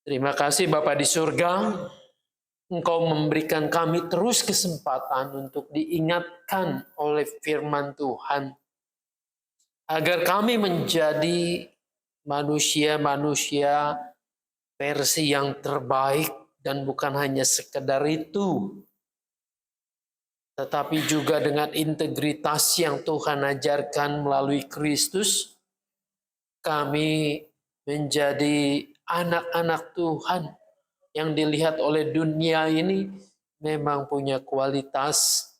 Terima kasih Bapa di surga, Engkau memberikan kami terus kesempatan untuk diingatkan oleh firman Tuhan, agar kami menjadi manusia-manusia versi yang terbaik, dan bukan hanya sekedar itu, tetapi juga dengan integritas yang Tuhan ajarkan melalui Kristus, kami menjadi anak-anak Tuhan yang dilihat oleh dunia ini memang punya kualitas.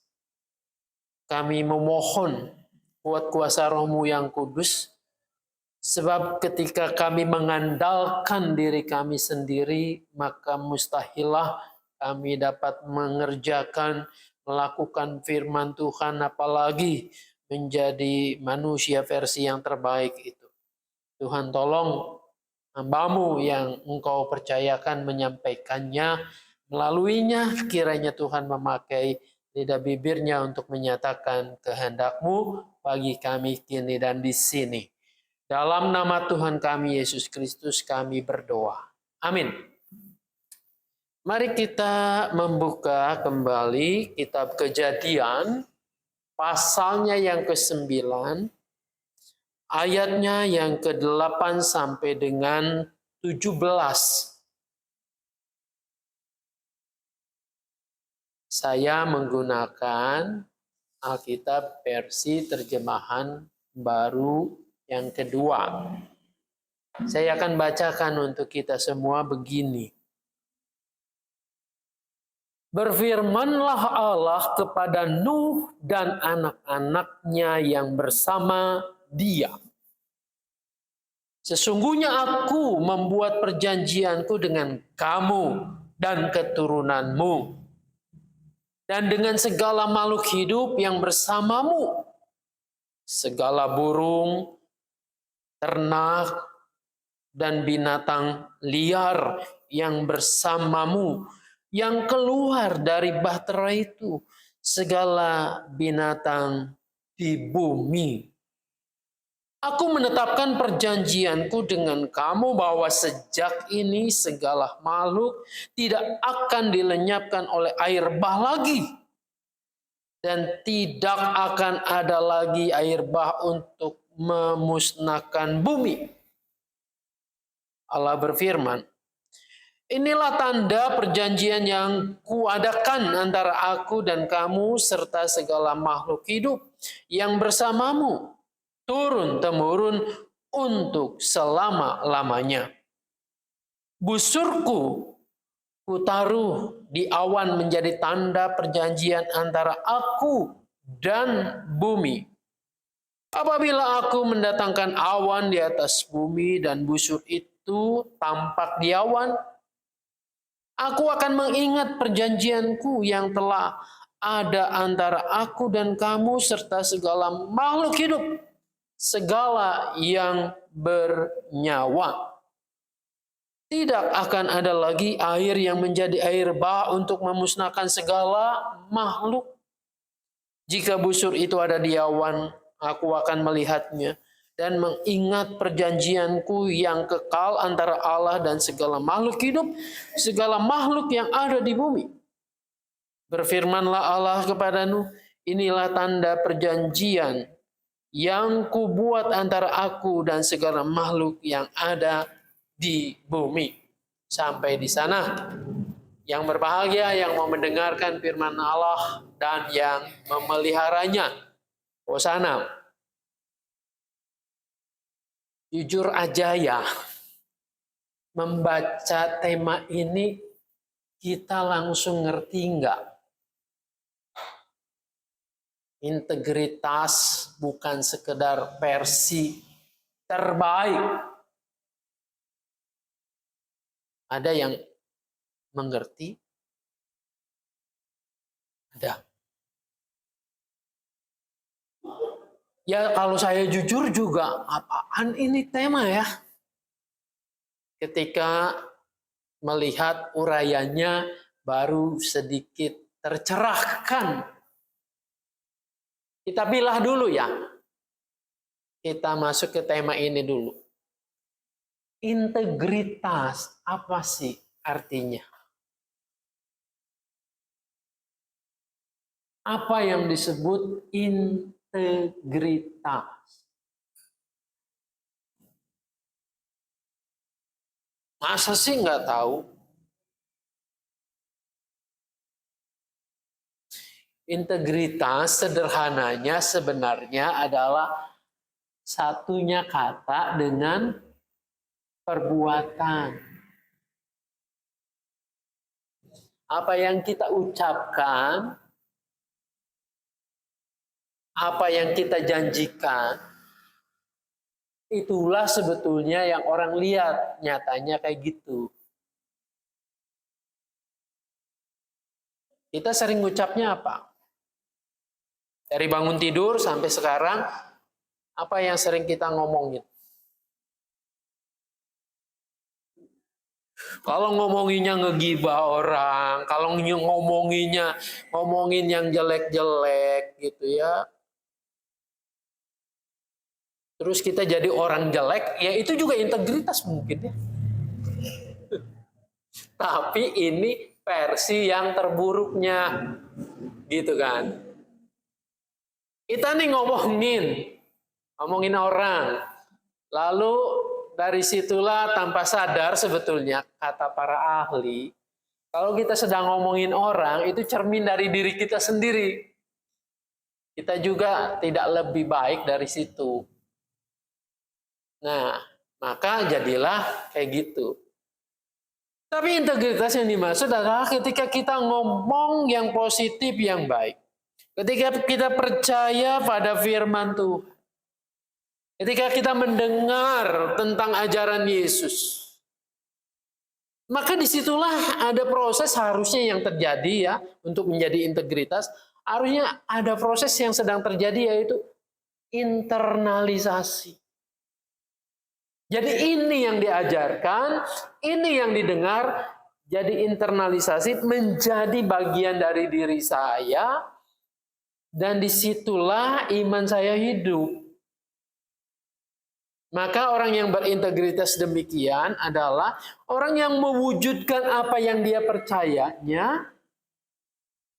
Kami memohon buat kuasa Roh-Mu yang kudus, sebab ketika kami mengandalkan diri kami sendiri, maka mustahillah kami dapat mengerjakan, melakukan firman Tuhan, apalagi menjadi manusia versi yang terbaik itu. Tuhan tolong hamba-Mu yang Engkau percayakan menyampaikannya, melaluinya kiranya Tuhan memakai lidah bibirnya untuk menyatakan kehendak-Mu bagi kami kini dan di sini. Dalam nama Tuhan kami Yesus Kristus kami berdoa. Amin. Mari kita membuka kembali kitab Kejadian, pasalnya yang ke-9, ayatnya yang ke-8 sampai dengan 17. Saya menggunakan Alkitab versi terjemahan baru yang kedua. Saya akan bacakan untuk kita semua begini. Berfirmanlah Allah kepada Nuh dan anak-anaknya yang bersama dia. Sesungguhnya aku membuat perjanjianku dengan kamu dan keturunanmu, dan dengan segala makhluk hidup yang bersamamu, segala burung, ternak, dan binatang liar yang bersamamu, yang keluar dari bahtera itu, segala binatang di bumi. Aku menetapkan perjanjianku dengan kamu bahwa sejak ini segala makhluk tidak akan dilenyapkan oleh air bah lagi. Dan tidak akan ada lagi air bah untuk memusnahkan bumi. Allah berfirman, inilah tanda perjanjian yang kuadakan antara aku dan kamu serta segala makhluk hidup yang bersamamu, turun-temurun untuk selama-lamanya. Busurku kutaruh di awan menjadi tanda perjanjian antara aku dan bumi. Apabila aku mendatangkan awan di atas bumi dan busur itu tampak di awan, aku akan mengingat perjanjianku yang telah ada antara aku dan kamu serta segala makhluk hidup, segala yang bernyawa. Tidak akan ada lagi air yang menjadi air bah untuk memusnahkan segala makhluk. Jika busur itu ada di awan, aku akan melihatnya dan mengingat perjanjianku yang kekal antara Allah dan segala makhluk hidup, segala makhluk yang ada di bumi. Berfirmanlah Allah kepada Nuh, inilah tanda perjanjian yang kubuat antara aku dan segala makhluk yang ada di bumi. Sampai di sana. Yang berbahagia yang mau mendengarkan firman Allah dan yang memeliharanya. Hosana. Jujur aja ya, membaca tema ini kita langsung ngerti enggak? Integritas bukan sekedar versi terbaik. Ada yang mengerti? Ada. Ya kalau saya jujur juga, apaan ini tema ya? Ketika melihat uraiannya baru sedikit tercerahkan. Kita pilah dulu ya. Kita masuk ke tema ini dulu. Integritas apa sih artinya? Apa yang disebut integritas? Masa sih nggak tahu? Integritas sederhananya sebenarnya adalah satunya kata dengan perbuatan. Apa yang kita ucapkan, apa yang kita janjikan, itulah sebetulnya yang orang lihat, nyatanya kayak gitu. Kita sering ngucapnya apa? Dari bangun tidur sampai sekarang, apa yang sering kita ngomongin? Kalau ngomonginnya ngegibah orang, kalau ngomongin yang jelek-jelek gitu ya. Terus kita jadi orang jelek, ya itu juga integritas mungkin ya. Tapi ini versi yang terburuknya, gitu kan. Kita nih ngomongin orang, lalu dari situlah tanpa sadar sebetulnya kata para ahli, kalau kita sedang ngomongin orang itu cermin dari diri kita sendiri. Kita juga tidak lebih baik dari situ. Nah, maka jadilah kayak gitu. Tapi integritas yang dimaksud adalah ketika kita ngomong yang positif, yang baik. Ketika kita percaya pada firman Tuhan. Ketika kita mendengar tentang ajaran Yesus. Maka disitulah ada proses harusnya yang terjadi ya. Untuk menjadi integritas. Harusnya ada proses yang sedang terjadi yaitu internalisasi. Jadi ini yang diajarkan, ini yang didengar. Jadi internalisasi menjadi bagian dari diri saya. Dan disitulah iman saya hidup. Maka orang yang berintegritas demikian adalah orang yang mewujudkan apa yang dia percayanya,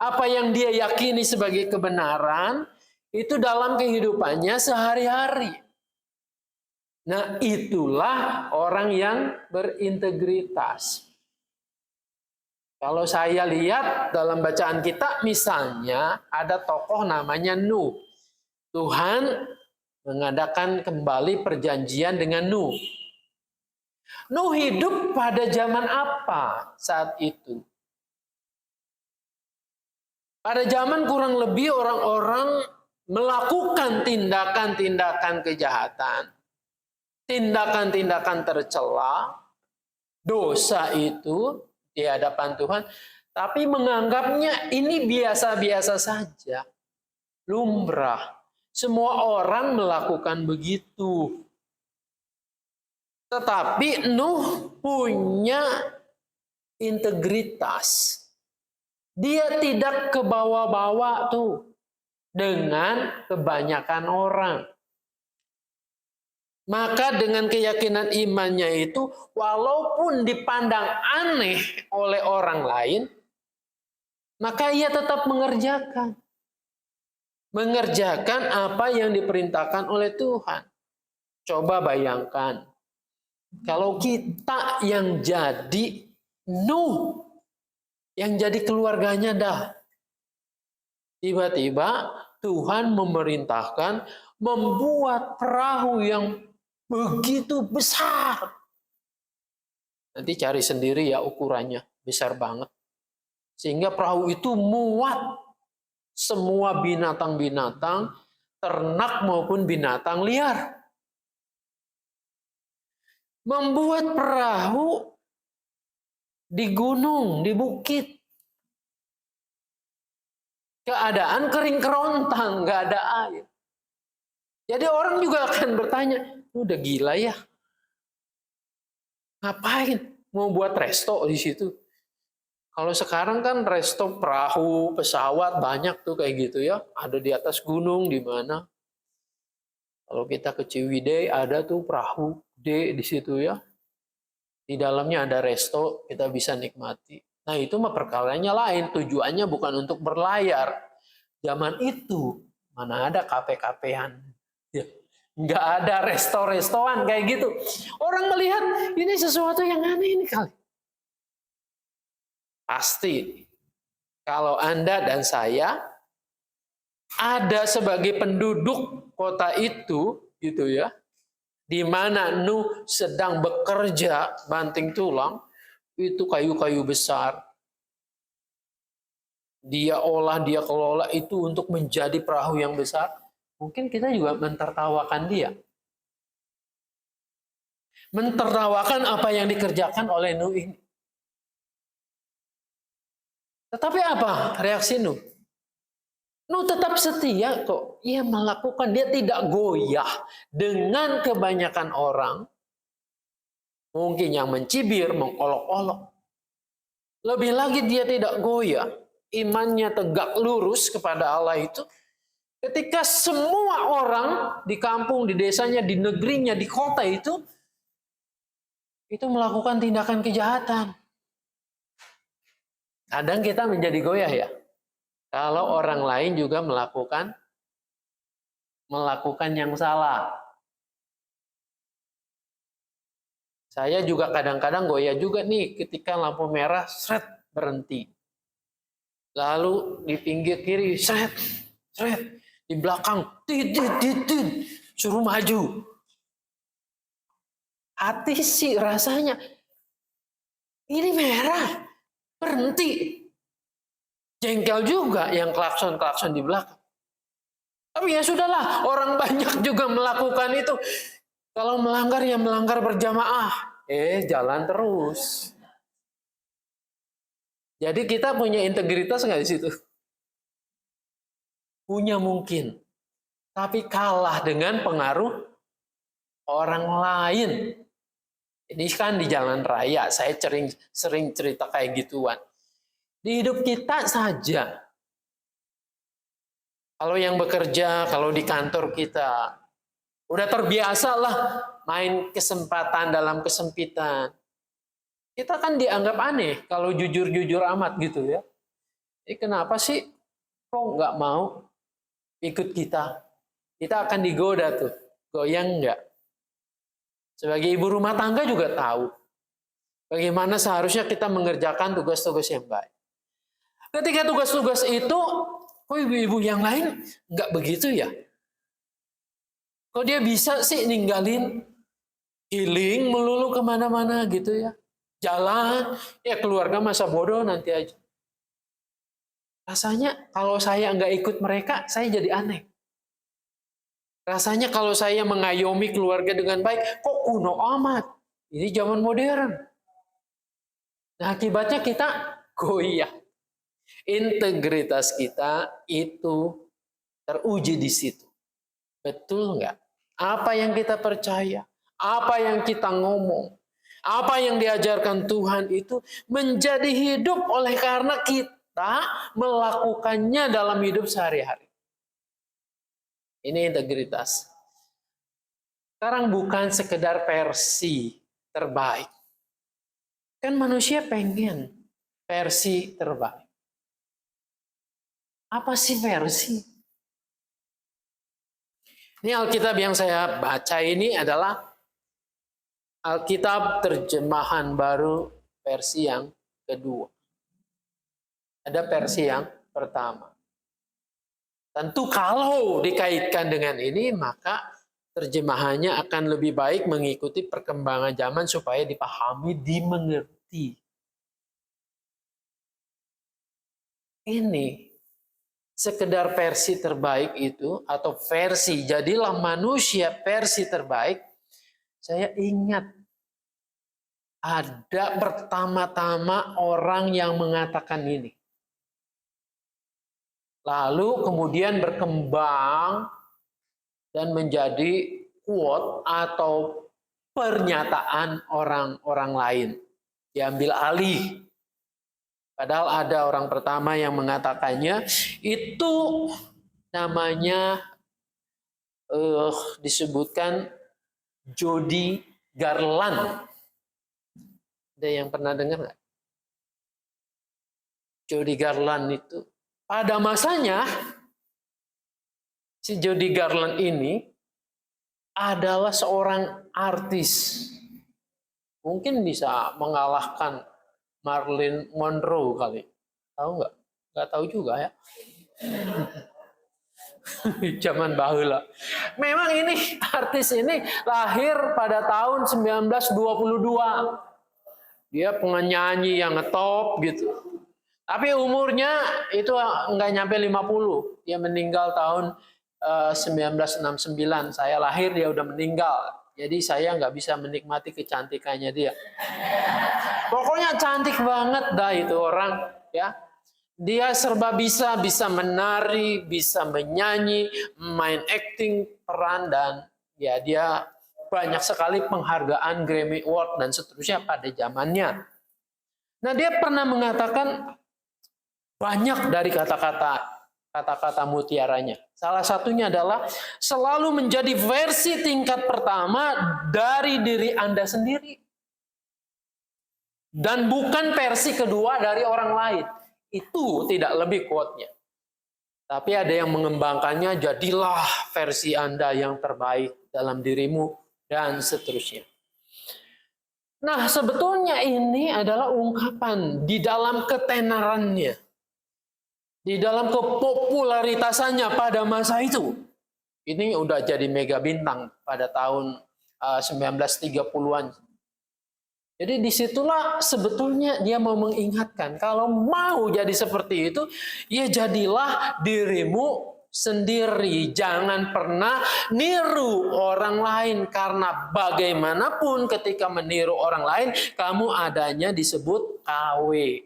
apa yang dia yakini sebagai kebenaran, itu dalam kehidupannya sehari-hari. Nah, itulah orang yang berintegritas. Kalau saya lihat dalam bacaan kita, misalnya ada tokoh namanya Nuh. Tuhan mengadakan kembali perjanjian dengan Nuh. Nuh hidup pada zaman apa saat itu? Pada zaman kurang lebih orang-orang melakukan tindakan-tindakan kejahatan. Tindakan-tindakan tercela. Dosa itu di hadapan Tuhan, tapi menganggapnya ini biasa-biasa saja, lumrah. Semua orang melakukan begitu. Tetapi Nuh punya integritas. Dia tidak kebawa-bawa tuh dengan kebanyakan orang. Maka dengan keyakinan imannya itu, walaupun dipandang aneh oleh orang lain, maka ia tetap mengerjakan. Mengerjakan apa yang diperintahkan oleh Tuhan. Coba bayangkan, kalau kita yang jadi Nuh, yang jadi keluarganya dah. Tiba-tiba Tuhan memerintahkan membuat perahu yang begitu besar. Nanti cari sendiri ya ukurannya, besar banget. Sehingga perahu itu muat semua binatang-binatang, ternak maupun binatang liar. Membuat perahu di gunung, di bukit. Keadaan kering kerontang, nggak ada air. Jadi orang juga akan bertanya, udah gila ya? Ngapain mau buat resto di situ? Kalau sekarang kan resto perahu, pesawat banyak tuh kayak gitu ya. Ada di atas gunung di mana. Kalau kita ke Ciwidey ada tuh perahu gede di situ ya. Di dalamnya ada resto, kita bisa nikmati. Nah itu mah perkaranya lain, tujuannya bukan untuk berlayar. Zaman itu mana ada kafe-kafean, ya. Nggak ada resto-restoan kayak gitu. Orang melihat ini sesuatu yang aneh ini kali. Pasti kalau Anda dan saya ada sebagai penduduk kota itu, gitu ya, di mana Nuh sedang bekerja banting tulang, itu kayu-kayu besar. Dia olah, dia kelola itu untuk menjadi perahu yang besar. Mungkin kita juga mentertawakan dia. Mentertawakan apa yang dikerjakan oleh Nuh ini. Tetapi apa reaksi Nuh? Nuh tetap setia kok. Ia melakukan, dia tidak goyah dengan kebanyakan orang. Mungkin yang mencibir, mengolok-olok. Lebih lagi dia tidak goyah. Imannya tegak lurus kepada Allah itu. Ketika semua orang di kampung, di desanya, di negerinya, di kota itu melakukan tindakan kejahatan. Kadang kita menjadi goyah ya. Kalau orang lain juga melakukan yang salah. Saya juga kadang-kadang goyah juga nih ketika lampu merah, seret, berhenti. Lalu di pinggir kiri, seret, di belakang, suruh maju. Hati sih rasanya, ini merah, berhenti. Jengkel juga yang klakson-klakson di belakang. Tapi ya sudahlah, orang banyak juga melakukan itu. Kalau melanggar ya melanggar berjamaah. Jalan terus. Jadi kita punya integritas nggak di situ? Punya mungkin. Tapi kalah dengan pengaruh orang lain. Ini kan di jalan raya, saya sering cerita kayak gituan. Di hidup kita saja. Kalau yang bekerja, kalau di kantor kita, udah terbiasa lah main kesempatan dalam kesempitan. Kita kan dianggap aneh kalau jujur-jujur amat gitu ya. Kenapa sih kok nggak mau ikut kita? Kita akan digoda tuh, goyang nggak? Sebagai ibu rumah tangga juga tahu bagaimana seharusnya kita mengerjakan tugas-tugas yang baik. Ketika tugas-tugas itu, kok ibu-ibu yang lain nggak begitu ya? Kok dia bisa sih ninggalin healing melulu kemana-mana gitu ya? Jalan, ya keluarga masa bodoh nanti aja. Rasanya kalau saya nggak ikut mereka, saya jadi aneh. Rasanya kalau saya mengayomi keluarga dengan baik, kok kuno amat? Ini zaman modern. Nah akibatnya kita goyah. Integritas kita itu teruji di situ. Betul nggak? Apa yang kita percaya, apa yang kita ngomong, apa yang diajarkan Tuhan itu menjadi hidup oleh karena kita melakukannya dalam hidup sehari-hari. Ini integritas. Sekarang bukan sekedar versi terbaik. Kan manusia pengen versi terbaik. Apa sih versi? Ini Alkitab yang saya baca ini adalah Alkitab terjemahan baru versi yang kedua. Ada versi yang pertama. Tentu kalau dikaitkan dengan ini, maka terjemahannya akan lebih baik mengikuti perkembangan zaman supaya dipahami, dimengerti. Ini sekedar versi terbaik itu atau versi jadilah manusia versi terbaik. Saya ingat ada pertama-tama orang yang mengatakan ini. Lalu kemudian berkembang dan menjadi quote atau pernyataan orang-orang lain. Diambil alih. Padahal ada orang pertama yang mengatakannya, itu namanya disebutkan Jody Garland. Ada yang pernah dengar nggak? Judy Garland itu pada masanya si Judy Garland ini adalah seorang artis. Mungkin bisa mengalahkan Marilyn Monroe kali. Tahu nggak? Nggak tahu juga ya. Zaman bahula. Memang ini artis ini lahir pada tahun 1922. Dia penyanyi yang ngetop gitu. Tapi umurnya itu nggak nyampe 50. Dia meninggal tahun 1969. Saya lahir dia udah meninggal. Jadi saya nggak bisa menikmati kecantikannya dia. Pokoknya cantik banget dah itu orang, ya. Dia serba bisa menari, bisa menyanyi, main acting, peran, dan ya dia banyak sekali penghargaan Grammy Award dan seterusnya pada zamannya. Nah, dia pernah mengatakan banyak dari kata-kata mutiaranya. Salah satunya adalah selalu menjadi versi tingkat pertama dari diri Anda sendiri. Dan bukan versi kedua dari orang lain. Itu tidak lebih quote-nya. Tapi ada yang mengembangkannya, jadilah versi Anda yang terbaik dalam dirimu, dan seterusnya. Nah, sebetulnya ini adalah ungkapan di dalam ketenarannya. Di dalam kepopularitasannya pada masa itu. Ini udah jadi mega bintang pada tahun 1930-an. Jadi disitulah sebetulnya dia mau mengingatkan, kalau mau jadi seperti itu, ya jadilah dirimu sendiri. Jangan pernah niru orang lain, karena bagaimanapun ketika meniru orang lain, kamu adanya disebut KW.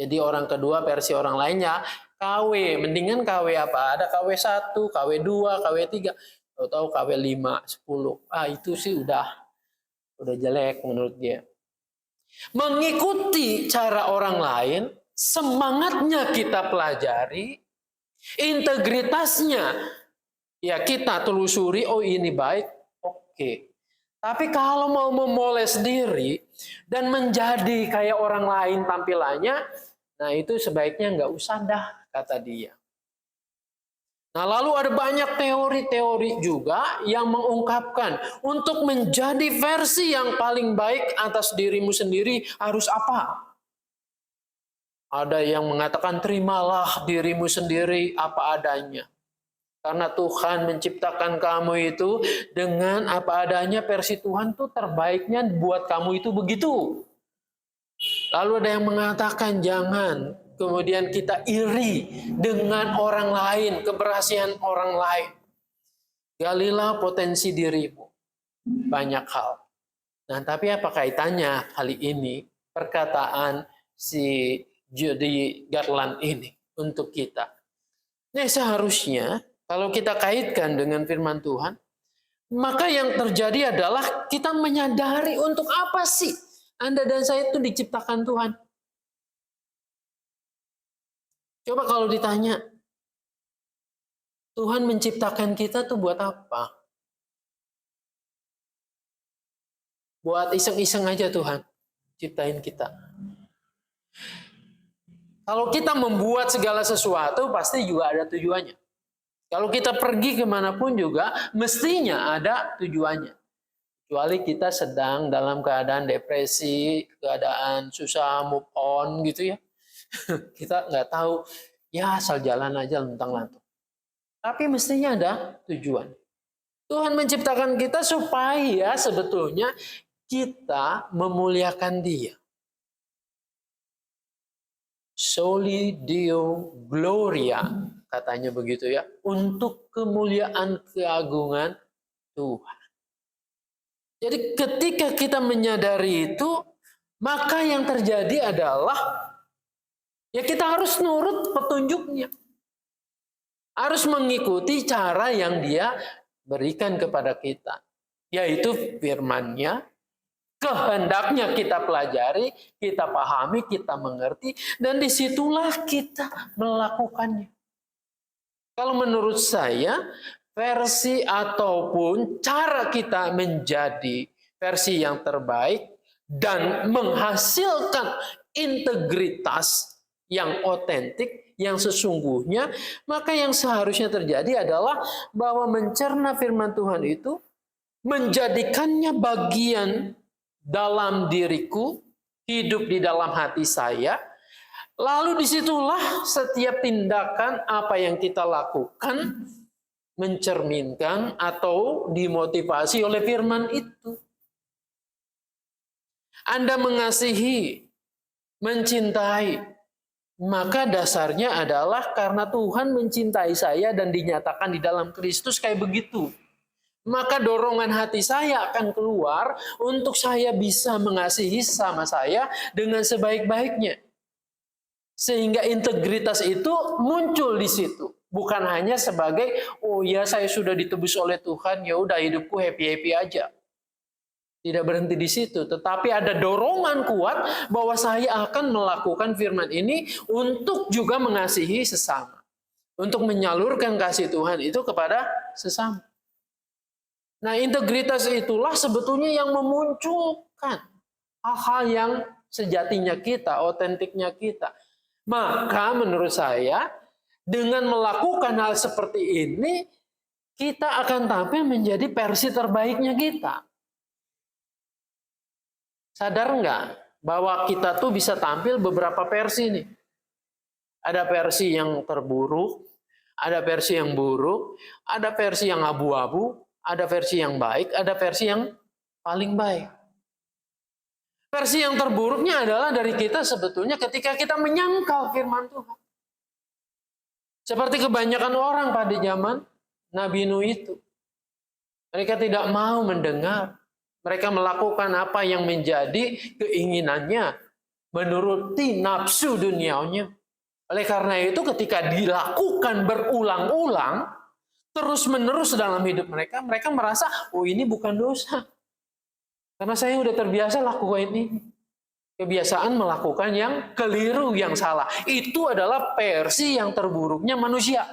Jadi orang kedua versi orang lainnya KW. Mendingan KW apa? Ada KW 1, KW 2, KW 3, tahu KW 5, 10. Itu sih udah jelek menurut dia. Mengikuti cara orang lain, semangatnya kita pelajari, integritasnya ya kita telusuri, oh ini baik, oke. Tapi kalau mau memoles diri dan menjadi kayak orang lain tampilannya, nah itu sebaiknya nggak usah dah, kata dia. Nah, lalu ada banyak teori-teori juga yang mengungkapkan untuk menjadi versi yang paling baik atas dirimu sendiri harus apa? Ada yang mengatakan terimalah dirimu sendiri apa adanya. Karena Tuhan menciptakan kamu itu dengan apa adanya, versi Tuhan tuh terbaiknya buat kamu itu begitu. Lalu ada yang mengatakan jangan. Kemudian kita iri dengan orang lain, keberhasilan orang lain. Galilah potensi dirimu. Banyak hal. Nah, tapi apa kaitannya kali ini perkataan si Judy Garland ini untuk kita? Nah, seharusnya kalau kita kaitkan dengan firman Tuhan, maka yang terjadi adalah kita menyadari untuk apa sih Anda dan saya itu diciptakan Tuhan. Coba kalau ditanya, Tuhan menciptakan kita tuh buat apa? Buat iseng-iseng aja Tuhan ciptain kita. Kalau kita membuat segala sesuatu pasti juga ada tujuannya. Kalau kita pergi kemanapun juga mestinya ada tujuannya. Kecuali kita sedang dalam keadaan depresi, keadaan susah move on gitu ya. Kita nggak tahu, ya asal jalan aja lentang-lantung. Tapi mestinya ada tujuan. Tuhan menciptakan kita supaya sebetulnya kita memuliakan Dia. Soli Deo Gloria, katanya begitu ya, untuk kemuliaan keagungan Tuhan. Jadi ketika kita menyadari itu, maka yang terjadi adalah ya kita harus nurut petunjuknya. Harus mengikuti cara yang Dia berikan kepada kita. Yaitu firman-Nya, kehendaknya kita pelajari, kita pahami, kita mengerti, dan disitulah kita melakukannya. Kalau menurut saya, versi ataupun cara kita menjadi versi yang terbaik dan menghasilkan integritas yang otentik, yang sesungguhnya, maka yang seharusnya terjadi adalah bahwa mencerna firman Tuhan itu menjadikannya bagian dalam diriku, hidup di dalam hati saya. Lalu disitulah setiap tindakan apa yang kita lakukan mencerminkan atau dimotivasi oleh firman itu. Anda mengasihi, mencintai, maka dasarnya adalah karena Tuhan mencintai saya dan dinyatakan di dalam Kristus kayak begitu. Maka dorongan hati saya akan keluar untuk saya bisa mengasihi sama saya dengan sebaik-baiknya. Sehingga integritas itu muncul di situ. Bukan hanya sebagai, oh ya saya sudah ditebus oleh Tuhan, ya udah hidupku happy-happy aja. Tidak berhenti di situ, tetapi ada dorongan kuat bahwa saya akan melakukan firman ini untuk juga mengasihi sesama. Untuk menyalurkan kasih Tuhan itu kepada sesama. Nah, integritas itulah sebetulnya yang memunculkan hal-hal yang sejatinya kita, otentiknya kita. Maka menurut saya, dengan melakukan hal seperti ini, kita akan tampil menjadi versi terbaiknya kita. Sadar nggak bahwa kita tuh bisa tampil beberapa versi nih. Ada versi yang terburuk, ada versi yang buruk, ada versi yang abu-abu, ada versi yang baik, ada versi yang paling baik. Versi yang terburuknya adalah dari kita sebetulnya ketika kita menyangkal firman Tuhan. Seperti kebanyakan orang pada zaman Nabi Nuh itu. Mereka tidak mau mendengar. Mereka melakukan apa yang menjadi keinginannya, menuruti nafsu dunianya. Oleh karena itu ketika dilakukan berulang-ulang, terus-menerus dalam hidup mereka, mereka merasa, oh ini bukan dosa. Karena saya udah terbiasa lakukan ini. Kebiasaan melakukan yang keliru, yang salah. Itu adalah versi yang terburuknya manusia.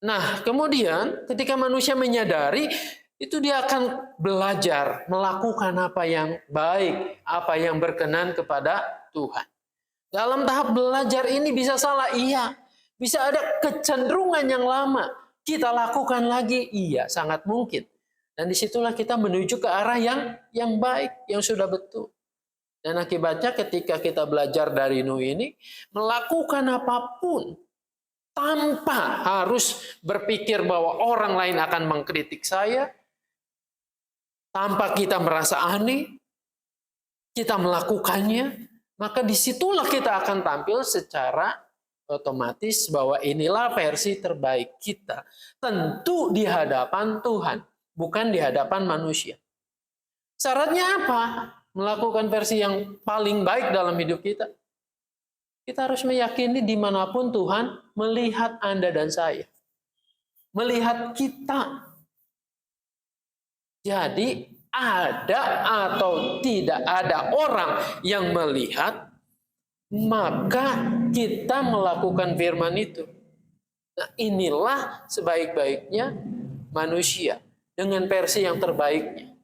Nah, kemudian ketika manusia menyadari, itu dia akan belajar melakukan apa yang baik, apa yang berkenan kepada Tuhan. Dalam tahap belajar ini bisa salah, iya. Bisa ada kecenderungan yang lama, kita lakukan lagi, iya, sangat mungkin. Dan disitulah kita menuju ke arah yang baik, yang sudah betul. Dan akibatnya ketika kita belajar dari Nuh ini, melakukan apapun, tanpa harus berpikir bahwa orang lain akan mengkritik saya, tanpa kita merasa aneh, kita melakukannya, maka disitulah kita akan tampil secara otomatis bahwa inilah versi terbaik kita. Tentu di hadapan Tuhan, bukan di hadapan manusia. Syaratnya apa? Melakukan versi yang paling baik dalam hidup kita. Kita harus meyakini dimanapun Tuhan melihat Anda dan saya. Melihat kita. Jadi ada atau tidak ada orang yang melihat, maka kita melakukan firman itu. Nah, inilah sebaik-baiknya manusia dengan versi yang terbaiknya.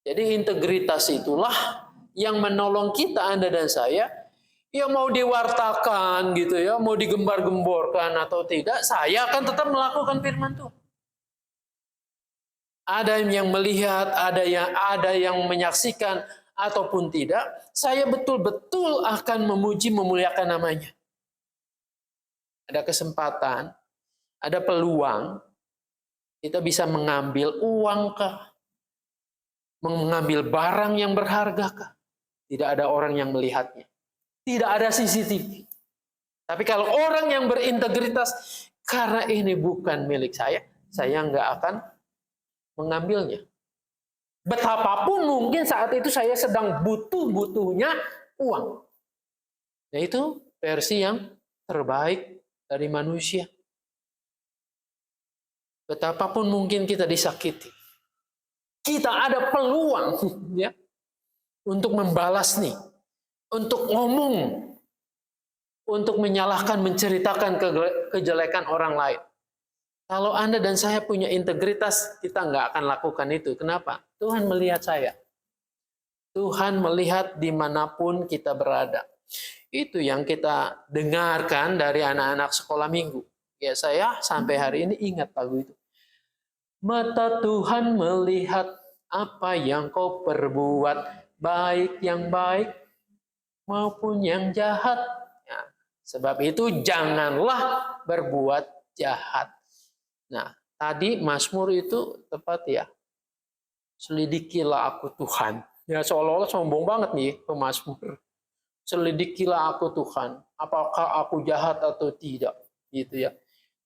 Jadi integritas itulah yang menolong kita, Anda dan saya, ya mau diwartakan gitu ya, mau digembar-gemborkan atau tidak, saya akan tetap melakukan firman Tuhan. Ada yang melihat, ada yang menyaksikan ataupun tidak, saya betul-betul akan memuji memuliakan namanya. Ada kesempatan, ada peluang, kita bisa mengambil uang kah? Mengambil barang yang berharga kah? Tidak ada orang yang melihatnya. Tidak ada CCTV. Tapi kalau orang yang berintegritas, karena ini bukan milik saya nggak akan mengambilnya. Betapapun mungkin saat itu saya sedang butuh-butuhnya uang. Nah, itu versi yang terbaik dari manusia. Betapapun mungkin kita disakiti, kita ada peluang ya untuk membalas nih, untuk ngomong, untuk menyalahkan, menceritakan kejelekan orang lain. Kalau Anda dan saya punya integritas, kita nggak akan lakukan itu. Kenapa? Tuhan melihat saya. Tuhan melihat dimanapun kita berada. Itu yang kita dengarkan dari anak-anak sekolah minggu. Ya, saya sampai hari ini ingat lagu itu. Mata Tuhan melihat apa yang kau perbuat, baik yang baik maupun yang jahat. Ya, sebab itu janganlah berbuat jahat. Nah, tadi Mazmur itu tepat ya. Selidikilah aku Tuhan. Ya, seolah-olah sombong banget nih pemazmur. Selidikilah aku Tuhan, apakah aku jahat atau tidak, gitu ya.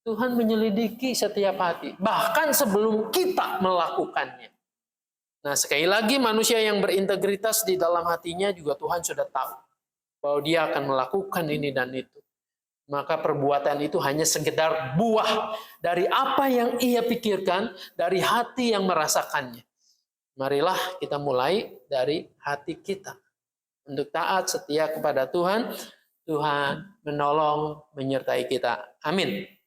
Tuhan menyelidiki setiap hati, bahkan sebelum kita melakukannya. Nah, sekali lagi manusia yang berintegritas di dalam hatinya juga Tuhan sudah tahu bahwa dia akan melakukan ini dan itu. Maka perbuatan itu hanya sekedar buah dari apa yang ia pikirkan, dari hati yang merasakannya. Marilah kita mulai dari hati kita. Untuk taat setia kepada Tuhan, Tuhan menolong menyertai kita. Amin.